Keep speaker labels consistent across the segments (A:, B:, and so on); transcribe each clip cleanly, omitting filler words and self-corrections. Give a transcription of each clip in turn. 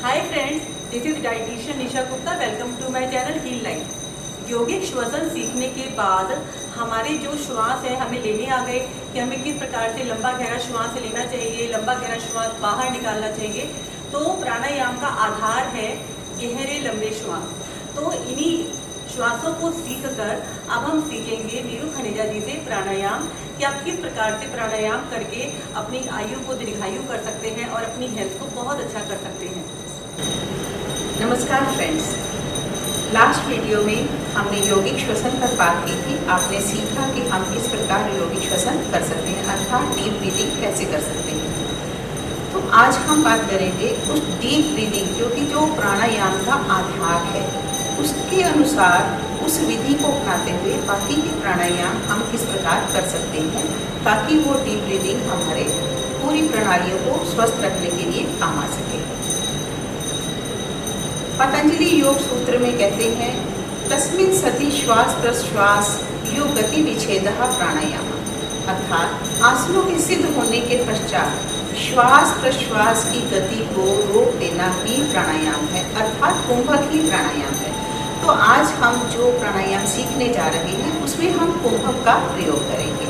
A: Hi friends, this is dietitian Nisha Gupta. Welcome to my channel Heal Life. यौगिक श्वसन सीखने के बाद हमारे जो श्वास है हमें लेने आ गए कि हमें किस प्रकार से लंबा गहरा श्वास लेना चाहिए, लंबा गहरा श्वास बाहर निकालना चाहिए। तो प्राणायाम का आधार है गहरे लंबे श्वास। तो इन्हीं श्वासों को सीखकर अब हम सीखेंगे नीरू खनेजा जी से प्राणायाम कि आप किस प्रकार से प्राणायाम करके अपनी आयु को दीर्घायु कर सकते हैं और अपनी हेल्थ को बहुत अच्छा कर सकते हैं।
B: नमस्कार फ्रेंड्स, लास्ट वीडियो में हमने यौगिक श्वसन पर बात की थी। आपने सीखा कि हम किस प्रकार यौगिक श्वसन कर सकते हैं, अर्थात डीप ब्रीदिंग कैसे कर सकते हैं। तो आज हम बात करेंगे उस डीप ब्रीदिंग क्योंकि जो प्राणायाम का आधार है उसके अनुसार उस विधि को अपनाते हुए बाकी के प्राणायाम हम किस प्रकार कर सकते हैं ताकि वो डीप ब्रीदिंग हमारे पूरी प्रणालियों को स्वस्थ रखने के लिए काम आ सके। पतंजलि योग सूत्र में कहते हैं तस्मिन् सति श्वास प्रश्वास योग गति विच्छेदः प्राणायाम, अर्थात आसनों के सिद्ध होने के पश्चात श्वास प्रश्वास की गति को रोक देना ही प्राणायाम है, अर्थात कुंभक ही प्राणायाम है। तो आज हम जो प्राणायाम सीखने जा रहे हैं उसमें हम कुंभक का प्रयोग करेंगे।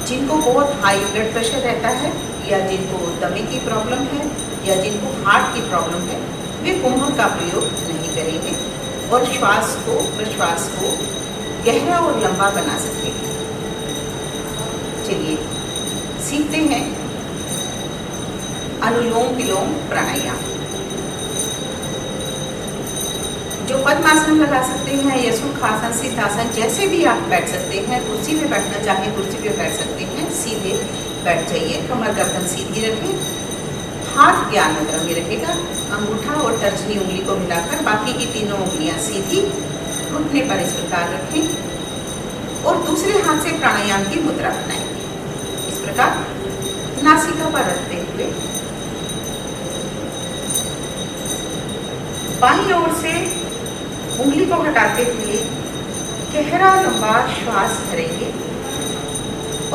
B: जिनको बहुत हाई ब्लड प्रेशर रहता है या जिनको दमे की प्रॉब्लम है या जिनको हार्ट की प्रॉब्लम है वे कुंभक का प्रयोग नहीं करेंगे और श्वास को प्रश्वास को गहरा और लंबा बना सकते हैं। चलिए सीखते हैं अनुलोम विलोम प्राणायाम। जो पद्मासन लगा सकते हैं या सुखासन सिद्धासन जैसे भी आप बैठ सकते हैं, कुर्सी पे बैठना चाहे कुर्सी पे बैठ सकते हैं, सीधे बैठ जाइए, कमर गर्दन सीधी रखें, हाथ ज्ञान मुद्रा में रहेगा, अंगूठा और तर्जनी उंगली को मिलाकर बाकी की तीनों उंगलियां सीधी घुटने पर इस प्रकार रखें और दूसरे हाथ से प्राणायाम की मुद्रा बनाएंगे। इस प्रकार नासिका पर रखते हुए बाईं ओर से उंगली को हटाते हुए गहरा लंबा श्वास भरेंगे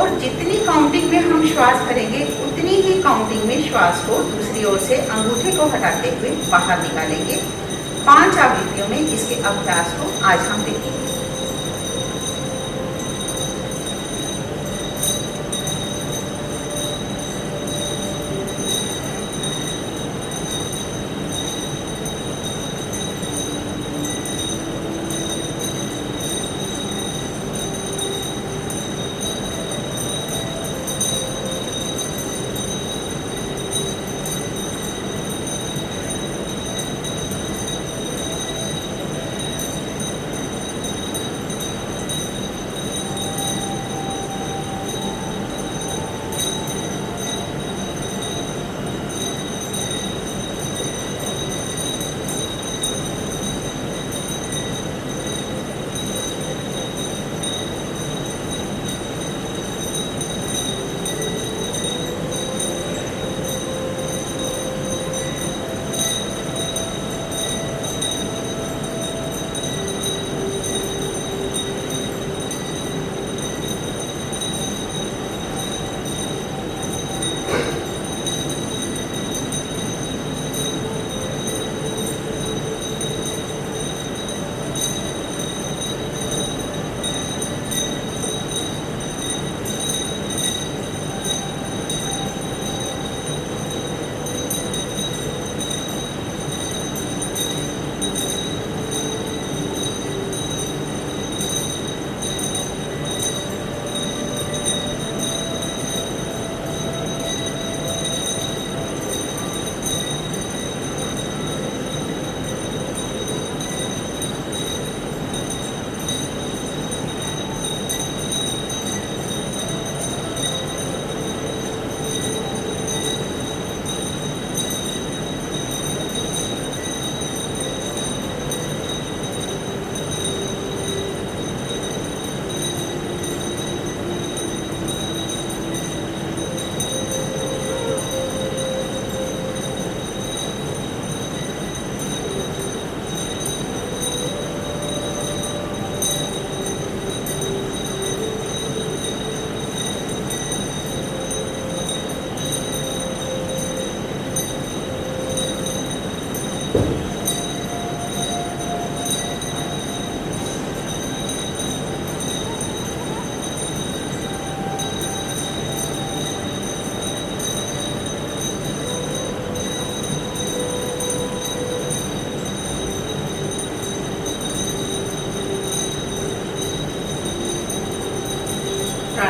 B: और जितनी काउंटिंग में हम श्वास भरेंगे उतनी ही काउंटिंग में श्वास को दूसरी ओर से अंगूठे को हटाते हुए बाहर निकालेंगे। 5 आवृत्तियों में इसके अभ्यास को आज हम देखेंगे।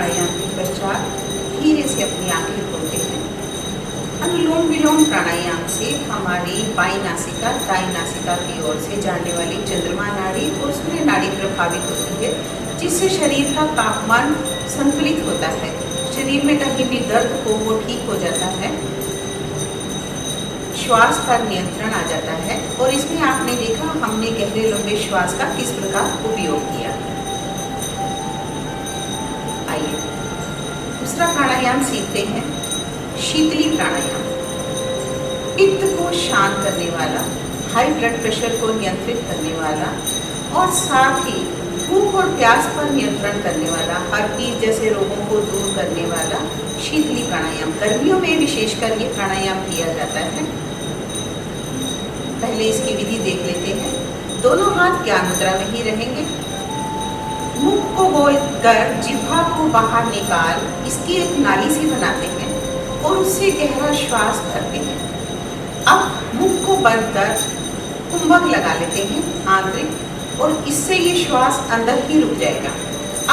B: प्राणायाम के पश्चात धीरे से अपनी आंखें खोलते हैं। अनुलोम विलोम प्राणायाम से हमारी बाई नासिका दाई नासिका की ओर से जाने वाली चंद्रमा नाड़ी और सूर्य नाड़ी प्रभावित होती है, जिससे शरीर का तापमान संतुलित होता है। शरीर में कहीं भी दर्द हो वो ठीक हो जाता है, श्वास पर नियंत्रण आ जाता है। और इसमें आपने देखा हमने गहरे लंबे श्वास का किस प्रकार उपयोग किया। आइए दूसरा प्राणायाम सीखते हैं, शीतली प्राणायाम। पित्त को शांत करने वाला, हाई ब्लड प्रेशर को नियंत्रित करने वाला और साथ ही भूख और प्यास पर नियंत्रण करने वाला, हर्पीज जैसे रोगों को दूर करने वाला शीतली प्राणायाम। गर्मियों में विशेषकर ये प्राणायाम किया जाता है। पहले इसकी विधि देख लेते हैं। दोनों हाथ ज्ञान मुद्रा में ही रहेंगे। मुख को गोल कर जिह्वा को बाहर निकाल इसकी एक नाली सी बनाते हैं और उससे गहरा श्वास भरते हैं। अब मुख को बंद कर कुंभक लगा लेते हैं आंतरिक, और इससे ये श्वास अंदर ही रुक जाएगा।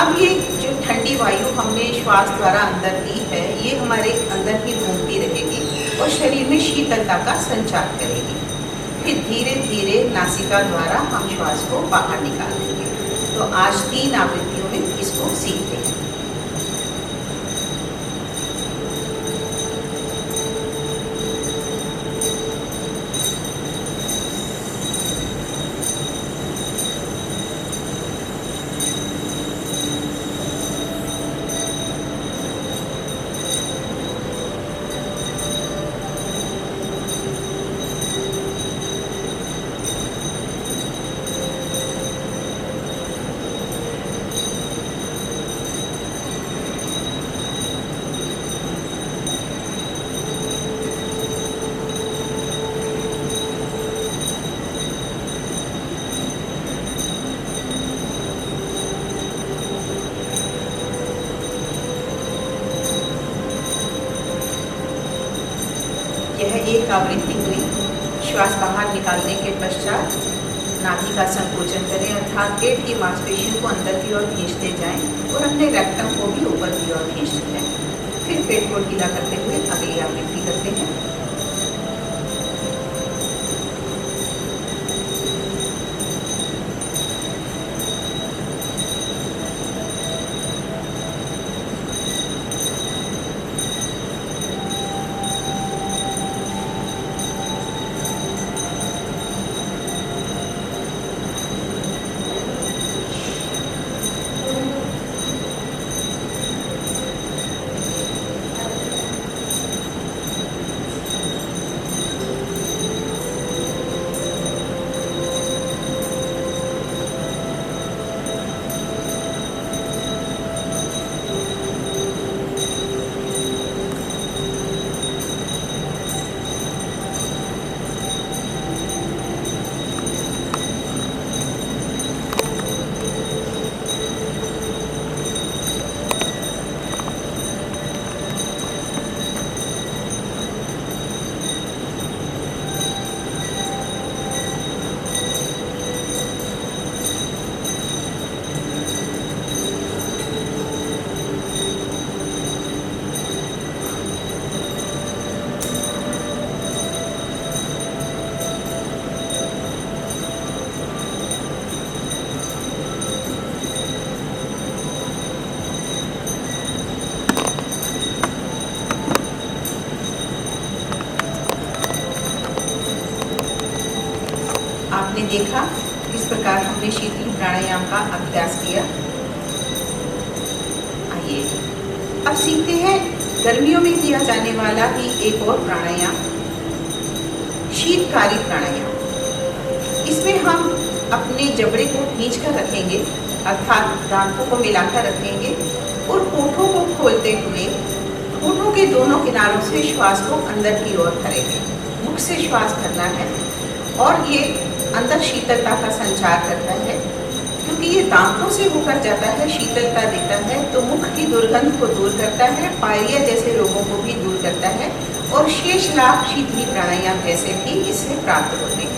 B: अब ये जो ठंडी वायु हमने श्वास द्वारा अंदर ली है, ये हमारे अंदर ही घूमती रहेगी और शरीर में शीतलता का संचार करेगी। फिर धीरे धीरे नासिका द्वारा हम श्वास को बाहर निकाल देंगे। तो आज 3 आवृत्तियों में इसको सीखते हैं। यह एक आवृत्ति हुई। श्वास बाहर निकालने के पश्चात नाभि का संकोचन करें, अर्थात पेट की मांसपेशियों को अंदर की ओर खींचते जाएं और अपने रेक्टम को भी ऊपर की ओर खींचते जाएं। फिर पेट को ढीला करते हुए अगली आवृत्ति करते हैं। आपने देखा किस प्रकार हमने शीतली प्राणायाम का अभ्यास किया। आइए अब सीखते हैं गर्मियों में किया जाने वाला ही एक और प्राणायाम, शीतकारी प्राणायाम। इसमें हम अपने जबड़े को खींच कर रखेंगे, अर्थात दांतों को मिलाकर रखेंगे और होठों को खोलते हुए होठों के दोनों किनारों से श्वास को अंदर की ओर भरेंगे। मुख से श्वास भरना है और ये अंदर शीतलता का संचार करता है, क्योंकि ये दांतों से होकर जाता है, शीतलता देता है, तो मुख की दुर्गंध को दूर करता है, पायरिया जैसे रोगों को भी दूर करता है और शेष लाभ शीतली प्राणायाम जैसे भी इससे प्राप्त होते हैं।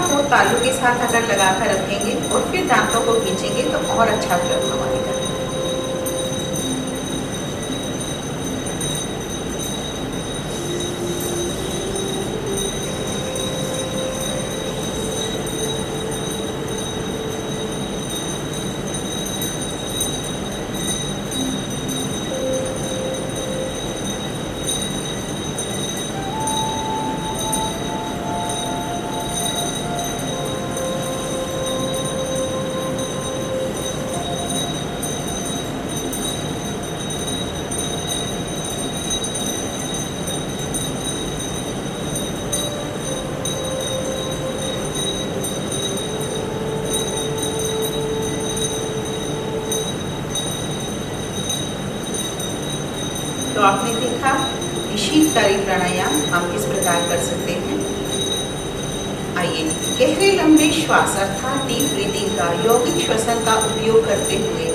B: को तालू के साथ अगर लगाकर रखेंगे और फिर दांतों को खींचेंगे तो और अच्छा प्रभाव आएगा। तो आपने देखा कि शीतकारी प्राणायाम हम किस प्रकार कर सकते हैं। आइए गहरे लंबे श्वास अर्थात डीप ब्रीदिंग का यौगिक श्वसन का उपयोग करते हुए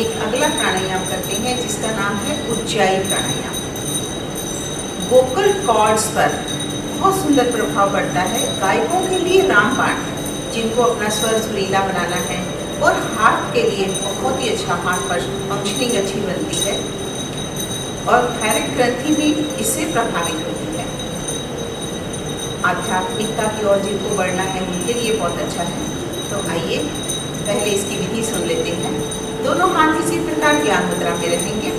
B: एक अगला प्राणायाम करते हैं जिसका नाम है उज्जाई प्राणायाम। वोकल कॉर्ड्स पर बहुत सुंदर प्रभाव पड़ता है। गायकों के लिए रामबाण है जिनको अपना स्वर सुरीला बनाना है, और हार्ट के लिए बहुत ही अच्छा, हार्ट पर फंक्शनिंग अच्छी बनती है और थायराइड ग्रंथि भी इससे प्रभावित होती है। आध्यात्मिकता की ओर जिनको बढ़ना है उनके लिए बहुत अच्छा है। तो आइए पहले इसकी विधि सुन लेते हैं। दोनों हाथ इसी प्रकार ज्ञान मुद्रा में रहेंगे।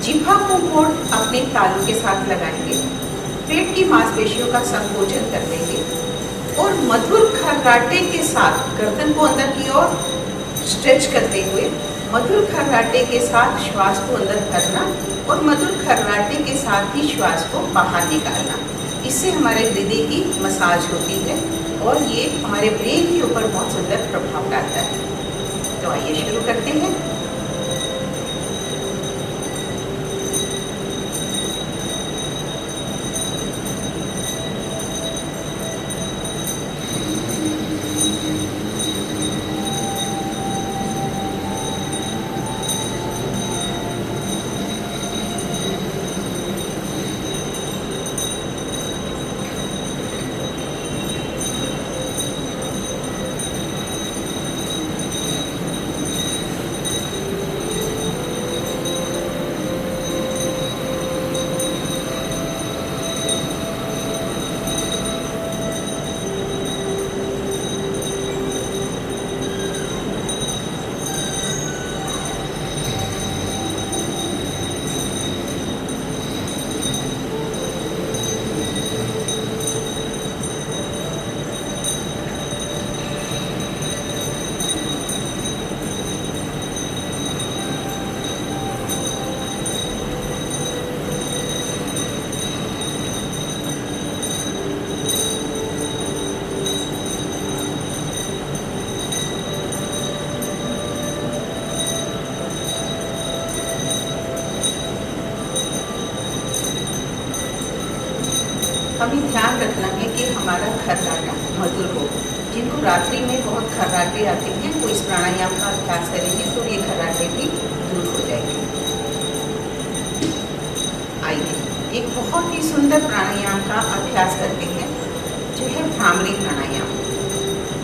B: जिह्वा को मोड़ अपने तालू के साथ लगाएंगे, पेट की मांसपेशियों का संकोचन कर देंगे और मधुर खर्राटे के साथ गर्दन को अंदर की ओर स्ट्रेच करते हुए मधुर खर्राटे के साथ श्वास को अंदर भरना और मधुर खर्राटे के साथ ही श्वास को बाहर निकालना। इससे हमारे हृदय की मसाज होती है और ये हमारे ब्रेन के ऊपर बहुत सुंदर प्रभाव डालता है। तो आइए शुरू करते हैं। हमें ध्यान रखना है कि हमारा खर्राटा मधुर हो। जिनको रात्रि में बहुत खर्राटे आते हैं वो इस प्राणायाम का अभ्यास करेंगे तो ये खर्राटे भी दूर हो जाएंगे। आइए एक बहुत ही सुंदर प्राणायाम का अभ्यास करते हैं जो है भ्रामरी प्राणायाम।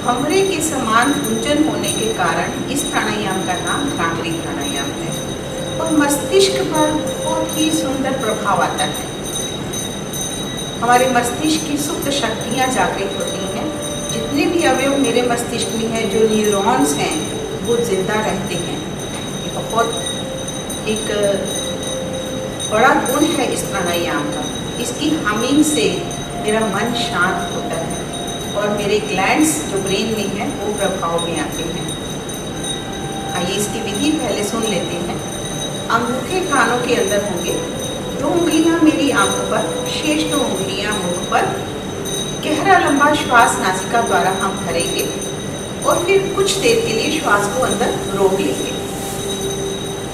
B: भंवरे के समान गुंजन होने के कारण इस प्राणायाम का नाम भ्रामरी प्राणायाम है और मस्तिष्क पर बहुत ही सुंदर प्रभाव आता है। हमारे मस्तिष्क की सुप्त शक्तियाँ जागृत होती हैं। जितने भी अवयव मेरे मस्तिष्क में हैं, जो न्यूरॉन्स हैं, वो जिंदा रहते हैं। ये बहुत एक बड़ा गुण है इस प्राणायाम का। इसकी हमिंग से मेरा मन शांत होता है और मेरे ग्लैंड्स जो ब्रेन में हैं वो प्रभाव में आते हैं। आइए इसकी विधि पहले सुन लेते हैं। अंगूठे कानों के अंदर होंगे, 2 उंगलियां मेरी आंखों पर, शेष 2 उंगलियां मुख पर। गहरा लंबा श्वास नासिका द्वारा हम भरेंगे और फिर कुछ देर के लिए श्वास को अंदर रोक लेंगे।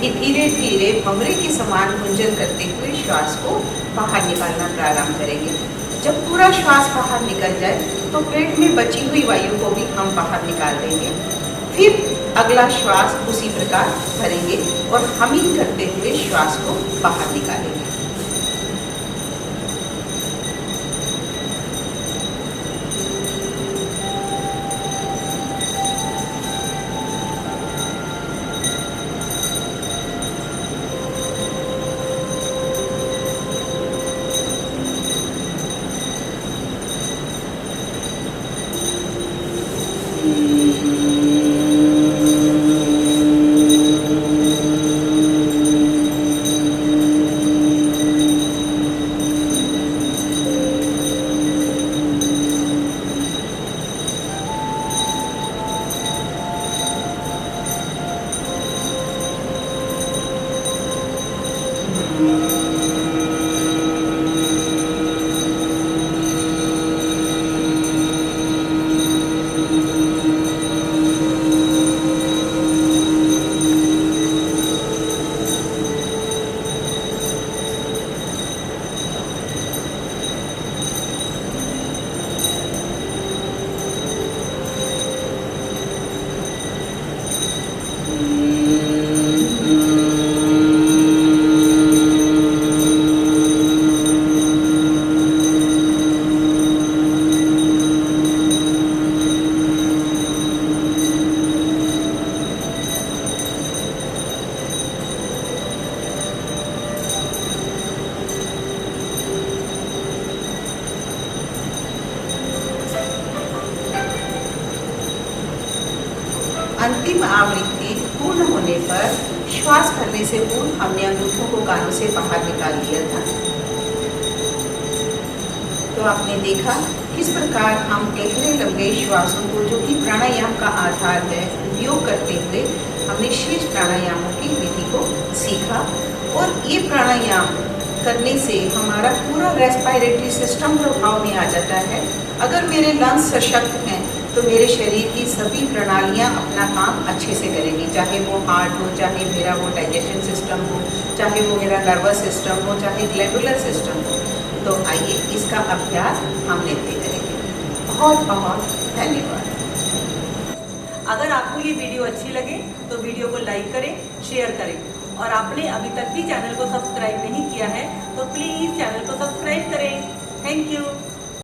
B: फिर धीरे धीरे भंवरे के समान गुंजन करते हुए श्वास को बाहर निकालना प्रारंभ करेंगे। जब पूरा श्वास बाहर निकल जाए तो पेट में बची हुई वायु को भी हम बाहर निकाल देंगे। फिर अगला श्वास उसी प्रकार भरेंगे और हमिंग करते हुए श्वास को बाहर निकालेंगे। अंतिम आवृत्ति पूर्ण होने पर श्वास भरने से पूर्व हमने अंगूठों को कानों से बाहर निकाल दिया था। तो आपने देखा किस प्रकार हम गहरे लंबे श्वासों को, जो कि प्राणायाम का आधार है, उपयोग करते हुए हमने शेष प्राणायामों की विधि को सीखा। और ये प्राणायाम करने से हमारा पूरा रेस्पिरेटरी सिस्टम प्रभाव में आ जाता है। अगर मेरे लंग्स सशक्त हैं तो मेरे शरीर की सभी प्रणालियां अपना काम अच्छे से करेंगी, चाहे वो हार्ट हो, चाहे मेरा वो डाइजेशन सिस्टम हो, चाहे वो मेरा नर्वस सिस्टम हो, चाहे ग्लैंडुलर सिस्टम हो। तो आइए इसका अभ्यास हम लेते करेंगे। बहुत बहुत धन्यवाद।
A: अगर आपको ये वीडियो अच्छी लगे तो वीडियो को लाइक करें, शेयर करें, और आपने अभी तक भी चैनल को सब्सक्राइब नहीं किया है तो प्लीज़ चैनल को सब्सक्राइब करें। Thank you.